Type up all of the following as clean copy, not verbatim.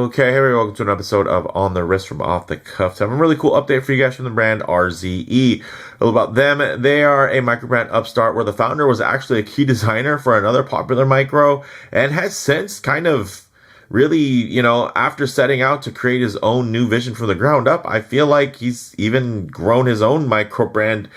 Okay, hey, welcome to an episode of On the Wrist from Off the Cuff. So I have a really cool update for you guys from the brand RZE. A little about them. They are a micro brand upstart where the founder was actually a key designer for another popular micro and has since kind of really, after setting out to create his own new vision from the ground up, I feel like he's even grown his own micro brand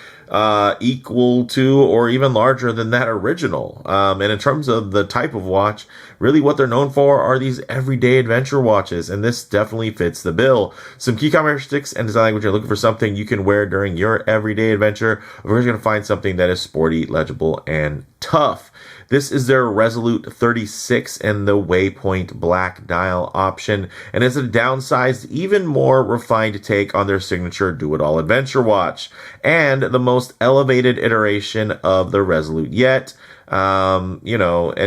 equal to or even larger than that original. And in terms of the type of watch, really what they're known for are these everyday adventure watches, and this definitely fits the bill. Some key characteristics and design language are looking for something you can wear during your everyday adventure. We're going to find something that is sporty, legible, and tough. This is their Resolute 36 and the Waypoint black dial option, and it's a downsized, even more refined take on their signature do-it-all adventure watch, and the most elevated iteration of the Resolute yet. And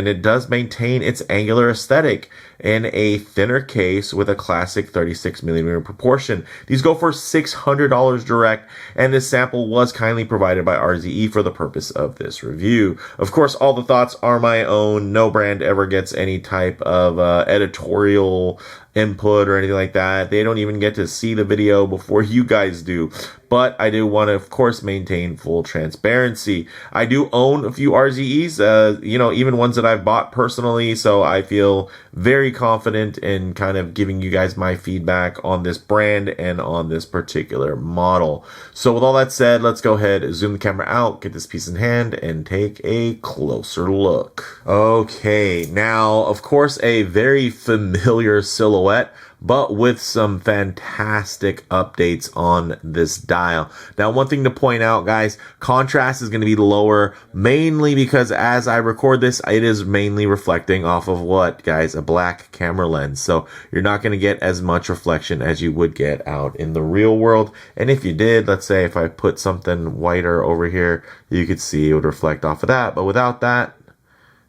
it does maintain its angular aesthetic in a thinner case with a classic 36mm proportion. These go for $600 direct, and this sample was kindly provided by RZE for the purpose of this review. Of course, all the thoughts are my own. No brand ever gets any type of editorial input or anything like that. They don't even get to see the video before you guys do. But I do want to, of course, maintain full transparency. I do own a few RZEs, even ones that I've bought personally, so I feel very confident in kind of giving you guys my feedback on this brand and on this particular model. So with all that said, let's go ahead, zoom the camera out, get this piece in hand, and take a closer look. Okay, now, of course, a very familiar silhouette, but with some fantastic updates on this dial. Now, one thing to point out, guys, contrast is going to be lower, mainly because as I record this, it is mainly reflecting off of what, guys? A black camera lens. So you're not going to get as much reflection as you would get out in the real world. And if you did, let's say if I put something whiter over here, you could see it would reflect off of that. But without that,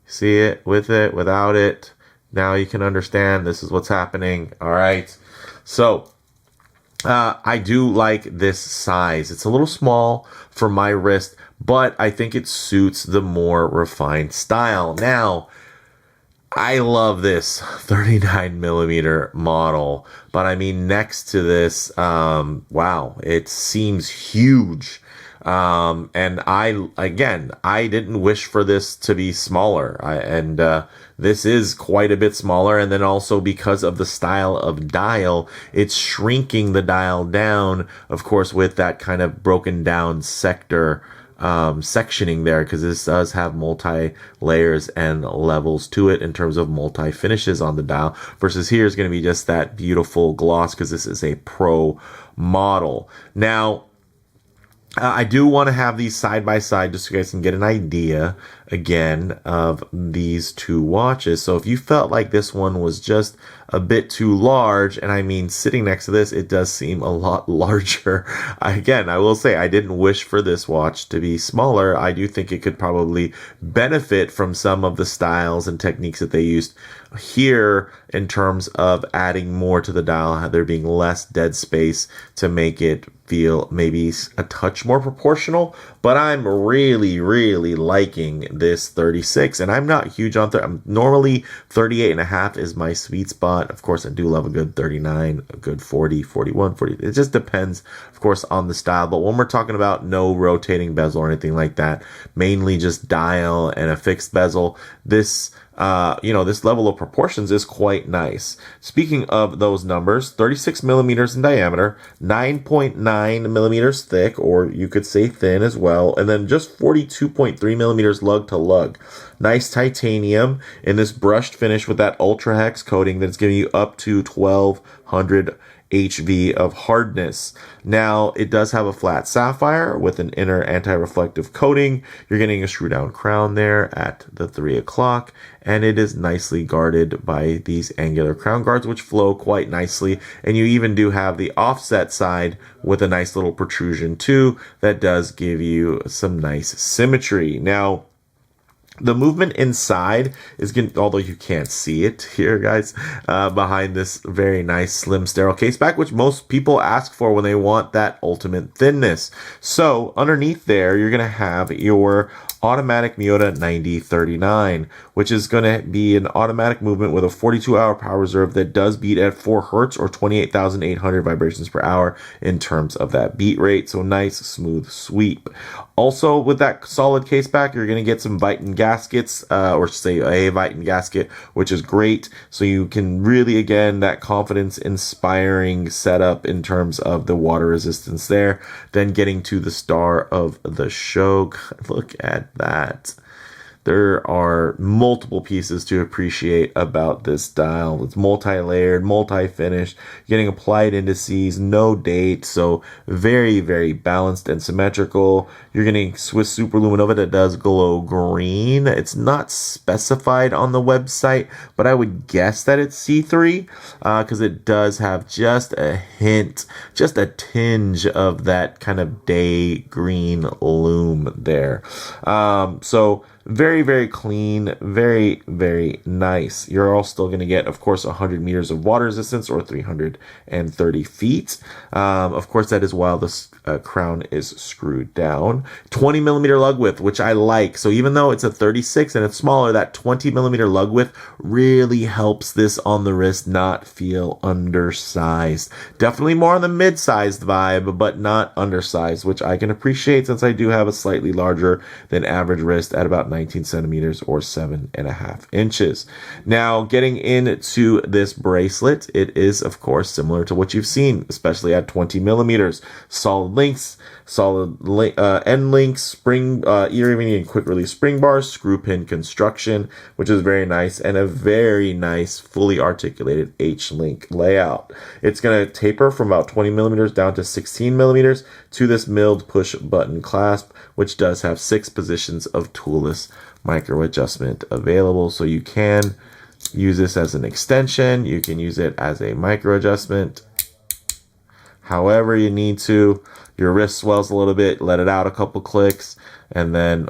see it, with it, without it, now you can understand this is what's happening. All right. So I do like this size. It's a little small for my wrist, but I think it suits the more refined style. Now, I love this 39mm model, but I mean, next to this, wow, it seems huge. And I didn't wish for this to be smaller. This is quite a bit smaller. And then also because of the style of dial, it's shrinking the dial down, of course, with that kind of broken down sectioning there, because this does have multi layers and levels to it in terms of multi finishes on the dial, versus here is going to be just that beautiful gloss because this is a pro model. Now, I do want to have these side by side just so you guys can get an idea again of these two watches. So if you felt like this one was just a bit too large, and I mean sitting next to this, it does seem a lot larger. I will say I didn't wish for this watch to be smaller. I do think it could probably benefit from some of the styles and techniques that they used here in terms of adding more to the dial, there being less dead space to make it feel maybe a touch more proportional. But I'm really, really liking this 36, and I'm not huge on normally 38.5 is my sweet spot. Of course, I do love a good 39, a good 40, 41, 40. It just depends, of course, on the style. But when we're talking about no rotating bezel or anything like that, mainly just dial and a fixed bezel, this this level of proportions is quite nice. Speaking of those numbers, 36mm in diameter, 9.9mm thick, or you could say thin as well, and then just 42.3mm lug to lug. Nice titanium in this brushed finish with that ultra hex coating that's giving you up to 1200 HV of hardness. Now, it does have a flat sapphire with an inner anti-reflective coating. You're getting a screw down crown there at the 3 o'clock, and it is nicely guarded by these angular crown guards, which flow quite nicely. And you even do have the offset side with a nice little protrusion too that does give you some nice symmetry. Now, the movement inside is going to, although you can't see it here, guys, behind this very nice slim sterile case back, which most people ask for when they want that ultimate thinness. So underneath there, you're going to have your automatic Miyota 9039, which is going to be an automatic movement with a 42-hour power reserve that does beat at 4 hertz or 28,800 vibrations per hour in terms of that beat rate. So nice, smooth sweep. Also, with that solid case back, you're going to get some Viton gaskets, or say a Viton gasket, which is great. So you can really, again, that confidence-inspiring setup in terms of the water resistance there. Then getting to the star of the show. Look at that. There are multiple pieces to appreciate about this dial. It's multi-layered, multi-finished, getting applied indices, no date, so very, very balanced and symmetrical. You're getting Swiss Superluminova that does glow green. It's not specified on the website, but I would guess that it's C3 because it does have just a hint, just a tinge of that kind of day green lume there. So very, very clean, very, very nice. You're all still going to get, of course, 100 meters of water resistance or 330 feet. Of course, that is while the crown is screwed down. 20 millimeter lug width, which I like. So even though it's a 36 and it's smaller, that 20 millimeter lug width really helps this on the wrist not feel undersized. Definitely more on the mid-sized vibe, but not undersized, which I can appreciate since I do have a slightly larger than average wrist at about 19 centimeters or 7.5 inches. Now, getting into this bracelet, it is, of course, similar to what you've seen, especially at 20 millimeters. Solid links, end links, spring, ear-evening and quick release spring bars, screw pin construction, which is very nice, and a very nice, fully articulated H-link layout. It's going to taper from about 20 millimeters down to 16 millimeters to this milled push button clasp, which does have 6 positions of toolless micro adjustment available. So you can use this as an extension. You can use it as a micro adjustment. However you need to. Your wrist swells a little bit, let it out a couple clicks, and then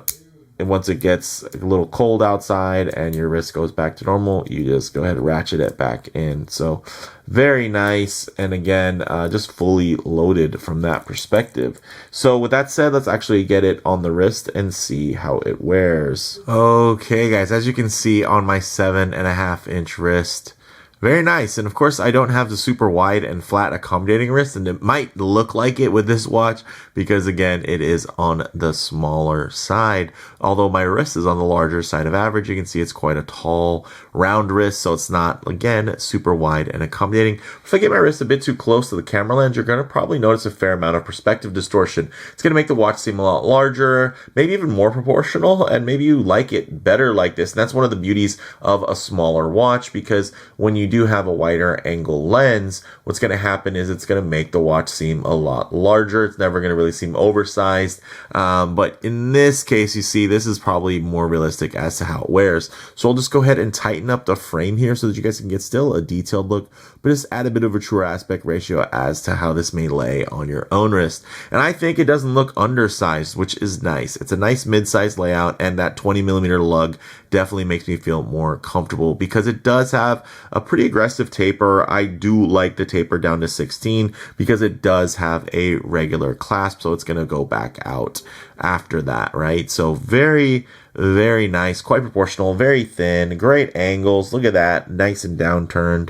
once it gets a little cold outside and your wrist goes back to normal, you just go ahead and ratchet it back in. So very nice, and again, just fully loaded from that perspective. So with that said, let's actually get it on the wrist and see how it wears. Okay guys, as you can see on my 7.5 inch wrist, very nice. And of course, I don't have the super wide and flat accommodating wrist, and it might look like it with this watch because, again, it is on the smaller side. Although my wrist is on the larger side of average, you can see it's quite a tall, round wrist, so it's not, again, super wide and accommodating. If I get my wrist a bit too close to the camera lens, you're going to probably notice a fair amount of perspective distortion. It's going to make the watch seem a lot larger, maybe even more proportional, and maybe you like it better like this. And that's one of the beauties of a smaller watch, because when you do have a wider angle lens, what's going to happen is it's going to make the watch seem a lot larger. It's never going to really seem oversized. But in this case, you see, this is probably more realistic as to how it wears. So I'll just go ahead and tighten up the frame here so that you guys can get still a detailed look, but just add a bit of a truer aspect ratio as to how this may lay on your own wrist. And I think it doesn't look undersized, which is nice. It's a nice mid-sized layout, and that 20 millimeter lug definitely makes me feel more comfortable because it does have a pretty aggressive taper. I do like the taper down to 16 because it does have a regular clasp, so it's going to go back out after that, right? So very, very nice, quite proportional, very thin, great angles. Look at that, nice and downturned.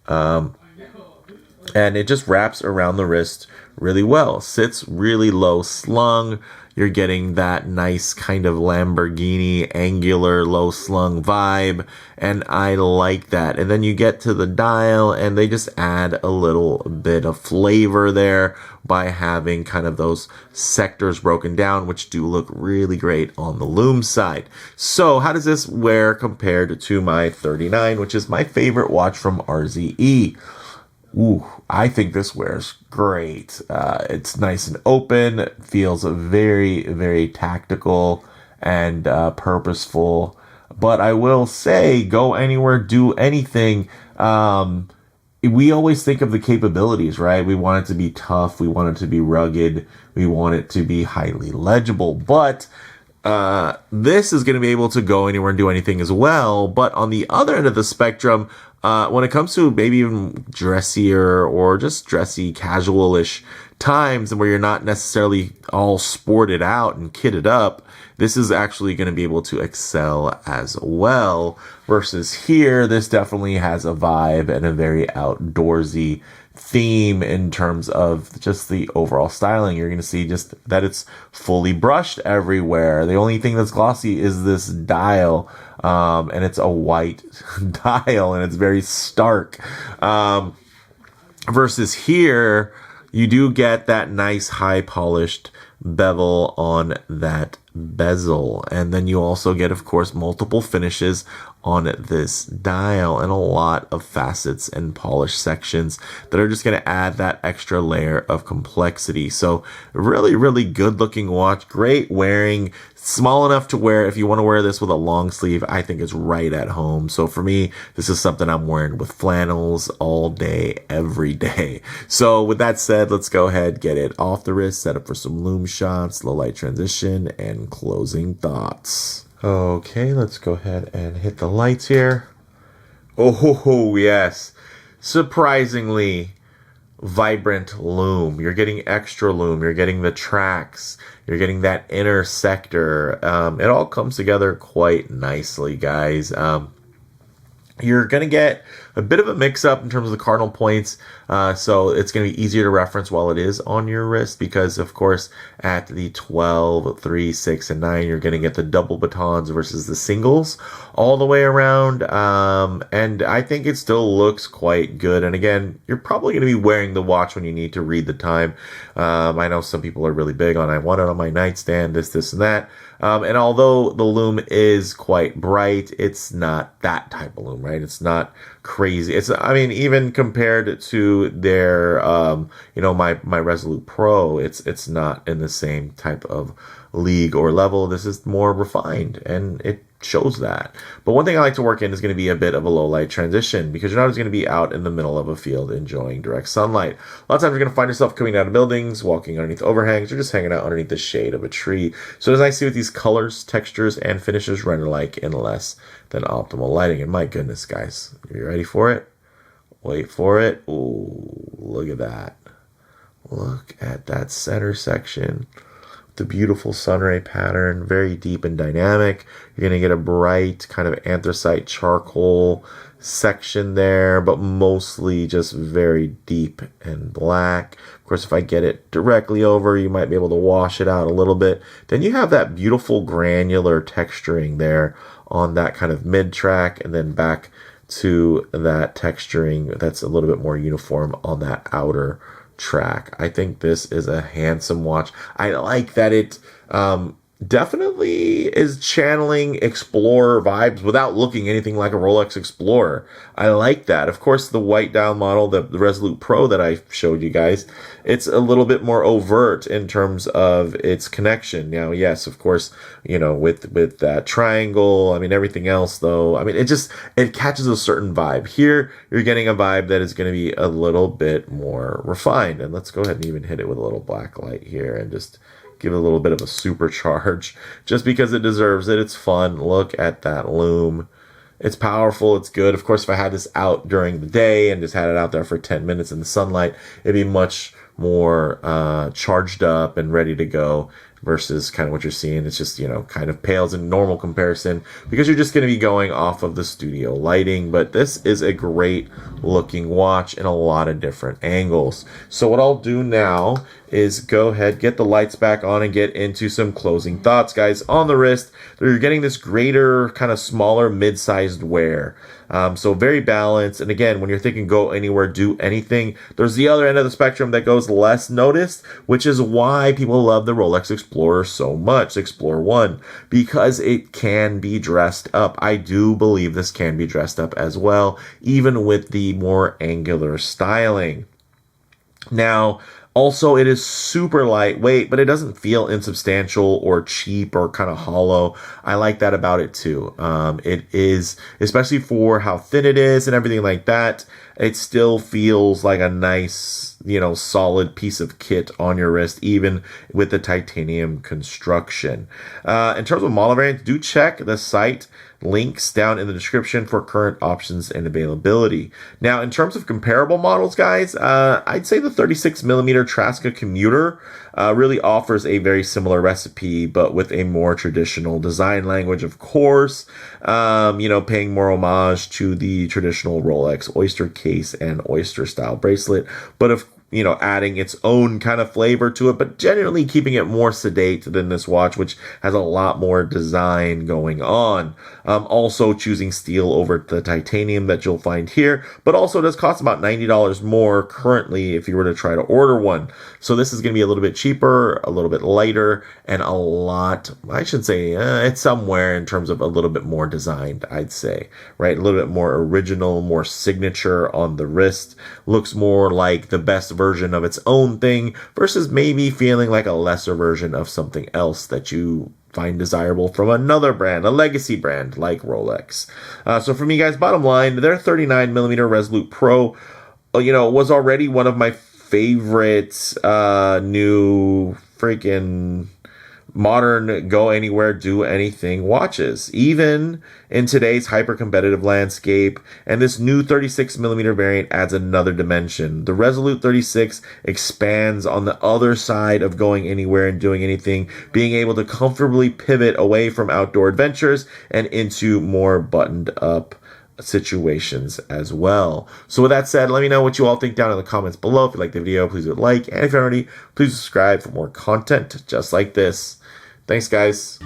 And it just wraps around the wrist really well. Sits really low slung. You're getting that nice kind of Lamborghini angular low slung vibe, and I like that. And then you get to the dial and they just add a little bit of flavor there by having kind of those sectors broken down, which do look really great on the Lume side. So how does this wear compared to my 39, which is my favorite watch from RZE? Ooh, I think this wears great. It's nice and open, feels very, very tactical and purposeful. But I will say, go anywhere, do anything. We always think of the capabilities, right? We want it to be tough. We want it to be rugged. We want it to be highly legible. But this is going to be able to go anywhere and do anything as well. But on the other end of the spectrum, when it comes to maybe even dressier or just dressy, casual-ish times and where you're not necessarily all sported out and kitted up, this is actually going to be able to excel as well. Versus here, this definitely has a vibe and a very outdoorsy theme in terms of just the overall styling. You're going to see just that it's fully brushed everywhere. The only thing that's glossy is this dial, and it's a white dial, and it's very stark. Versus here, you do get that nice high polished bevel on that bezel. And then you also get, of course, multiple finishes on this dial and a lot of facets and polished sections that are just going to add that extra layer of complexity. So really, really good looking watch. Great wearing. Small enough to wear if you want to wear this with a long sleeve. I think it's right at home. So for me, this is something I'm wearing with flannels all day, every day. So with that said, let's go ahead, get it off the wrist, set up for some Lume shots, low light transition, and closing thoughts. Okay, let's go ahead and hit the lights here. Oh, yes. Surprisingly vibrant lume. You're getting extra lume. You're getting the tracks. You're getting that inner sector. It all comes together quite nicely, guys. You're going to get a bit of a mix-up in terms of the cardinal points, so it's going to be easier to reference while it is on your wrist because, of course, at the 12, 3, 6, and 9, you're going to get the double batons versus the singles all the way around, and I think it still looks quite good. And again, you're probably going to be wearing the watch when you need to read the time. I know some people are really big on, I want it on my nightstand, this, and that. And although the lume is quite bright, it's not that type of lume, right? It's not crazy. I mean, even compared to their, my Resolute Pro, it's not in the same type of league or level. This is more refined, and it shows that. But one thing I like to work in is going to be a bit of a low light transition because you're not always going to be out in the middle of a field enjoying direct sunlight. A lot of times you're going to find yourself coming out of buildings, walking underneath overhangs, or just hanging out underneath the shade of a tree. So as I see what these colors, textures, and finishes render like in less than optimal lighting. And my goodness, guys, are you ready for it? Wait for it. Ooh, look at that. Look at that center section. The beautiful sunray pattern, very deep and dynamic. You're going to get a bright kind of anthracite charcoal section there, but mostly just very deep and black. Of course, if I get it directly over, you might be able to wash it out a little bit. Then you have that beautiful granular texturing there on that kind of mid track, and then back to that texturing that's a little bit more uniform on that outer track. I think this is a handsome watch. I like that it definitely is channeling Explorer vibes without looking anything like a Rolex Explorer. I like that. Of course, the white dial model, the Resolute Pro that I showed you guys, it's a little bit more overt in terms of its connection. Now, yes, of course, with that triangle, I mean, everything else though, I mean, it catches a certain vibe. Here, you're getting a vibe that is going to be a little bit more refined. And let's go ahead and even hit it with a little black light here and just give it a little bit of a supercharge just because it deserves it. It's fun. Look at that lume. It's powerful. It's good. Of course, if I had this out during the day and just had it out there for 10 minutes in the sunlight, it'd be much more charged up and ready to go versus kind of what you're seeing. It's just, kind of pales in normal comparison because you're just going to be going off of the studio lighting. But this is a great looking watch in a lot of different angles. So what I'll do now is go ahead, get the lights back on, and get into some closing thoughts, guys. On the wrist, you're getting this greater, kind of smaller, mid-sized wear. So very balanced. And again, when you're thinking go anywhere, do anything, there's the other end of the spectrum that goes less noticed, which is why people love the Rolex Explorer so much, Explorer 1, because it can be dressed up. I do believe this can be dressed up as well, even with the more angular styling. Now, also, it is super lightweight, but it doesn't feel insubstantial or cheap or kind of hollow. I like that about it too. It is, especially for how thin it is and everything like that, it still feels like a nice, solid piece of kit on your wrist, even with the titanium construction. In terms of model variants, do check the site links down in the description for current options and availability. Now, in terms of comparable models, guys, I'd say the 36mm Traska Commuter really offers a very similar recipe, but with a more traditional design language, of course, paying more homage to the traditional Rolex Oyster case and Oyster style bracelet, but adding its own kind of flavor to it, but generally keeping it more sedate than this watch, which has a lot more design going on. Also choosing steel over the titanium that you'll find here, but also does cost about $90 more currently if you were to try to order one. So this is going to be a little bit cheaper, a little bit lighter, and a lot, I should say, it's somewhere in terms of a little bit more designed, I'd say, right? A little bit more original, more signature on the wrist. Looks more like the best version of its own thing versus maybe feeling like a lesser version of something else that you find desirable from another brand, a legacy brand like Rolex. So for me, guys, bottom line, their 39mm Resolute Pro, was already one of my favorite new freaking modern go anywhere, do anything watches, even in today's hyper competitive landscape. And this new 36mm variant adds another dimension. The Resolute 36 expands on the other side of going anywhere and doing anything, being able to comfortably pivot away from outdoor adventures and into more buttoned up situations as well. So with that said, let me know what you all think down in the comments below. If you like the video, please do a like, and if you haven't already, please subscribe for more content just like this. Thanks, guys.